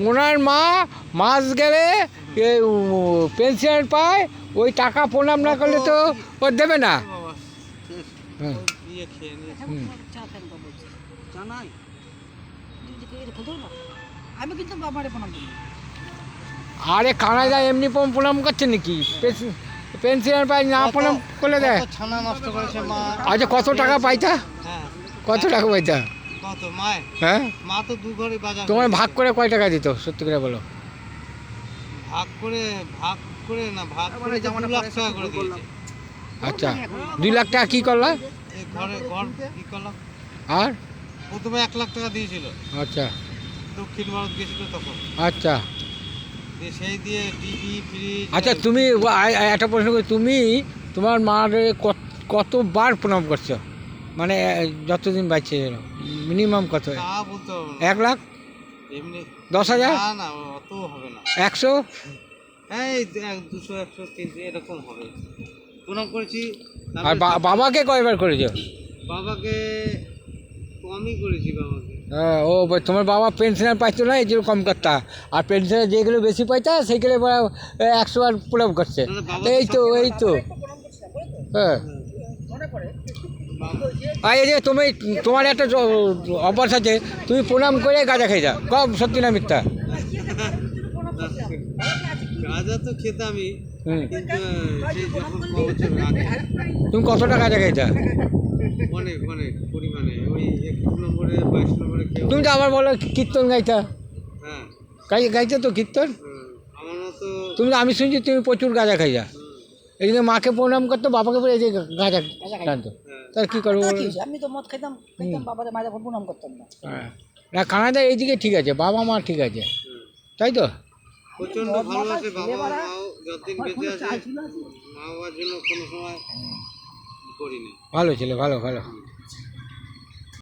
ওনার মা মাস গেলে পেনশন পায়, ওই টাকা প্রণাম না করলে তো ও দেবে না। হ্যাঁ। হুম। আমি কিন্তু বাবারে প্রণাম করি। আরে কানাডা এমনি প্রণাম করছে নাকি? পেনশন পায় না প্রণাম করলে দেয়। ছানা নষ্ট করেছে মা। আচ্ছা কত টাকা পাইতা? হ্যাঁ কত টাকা পাইতা? কত মায়? হ্যাঁ মা তো দু ঘরে বাজার তোমার করেছে। ভাগ করে কয় টাকা দিত সত্যি করে বলো? ভাগ করে না ভাগ করে 2 লাখ টাকা করে দিয়েছে। আচ্ছা 2 লাখ টাকা কী করলা? এই ঘর কি করলাম, আর প্রথমে 1 লাখ টাকা দিয়েছিল, আচ্ছা দক্ষিণ ভারত গেছিল তখন, আচ্ছা দিয়ে সেই দিয়ে টিভি ফ্রিজ। আচ্ছা তুমি একটা প্রশ্ন করি, তুমি তোমার মার কতবার প্রণাম করছো? মানে যতদিন বাঁচছে মিনিমাম কত? তা বলতে হবে না। 1 লাখ, এমনি 10,000, না না অত হবে না, 100? এই 200 100 300 এরকম হবে প্রণাম করেছি। আর তারপরে বাবাকে কয়বার করেছো? বাবাকে কমই করেছি বাবাকে। হ্যাঁ, ও তোমার বাবা পেনশনার পাইতো না, এই জন্য কম করতা। আর পেনশনার যেগুলো বেশি পাইতা সেইগুলো 100 বার প্রণাম করছে। না, বাবা এই তো এই তো হ্যাঁ। আর এই যে তুমি, তোমার একটা অভ্যাস আছে, তুমি প্রণাম করে গাঁজা খাই যা, কম সত্যি না মিথ্যা? গাঁজা তো খেতামই, হুম। কিন্তু সেই যখন বছর আগে তুমি কতটা গাঁজা খাইতা? অনেক অনেক পরিমাণে, ওই 21 নম্বরে 22 নম্বরে কেউ। তুমি তো আবার বলো কীর্তন গাইতা, হ্যাঁ গাইতে তো কীর্তন। আমার মতো। তুমি তো, আমি শুনছি তুমি প্রচুর গাঁজা খাইয়া। এই জন্য মাকে প্রণাম করতো, বাবাকে বলে এই যে গাঁজা টানতো। তার কী করবো বলো? আমি তো মদ খেতাম, বাবারে মায়ের প্রণাম করতাম না। হ্যাঁ, না কানাডা এইদিকে ঠিক আছে, বাবা মা ঠিক আছে, তাই তো? প্রচন্ড ভালোবাসে বাবা মাও, যতদিন বেঁচে আছে মা বাবার জন্য কোনো সময় করিনি। ভালো ছিল, ভালো ভালো।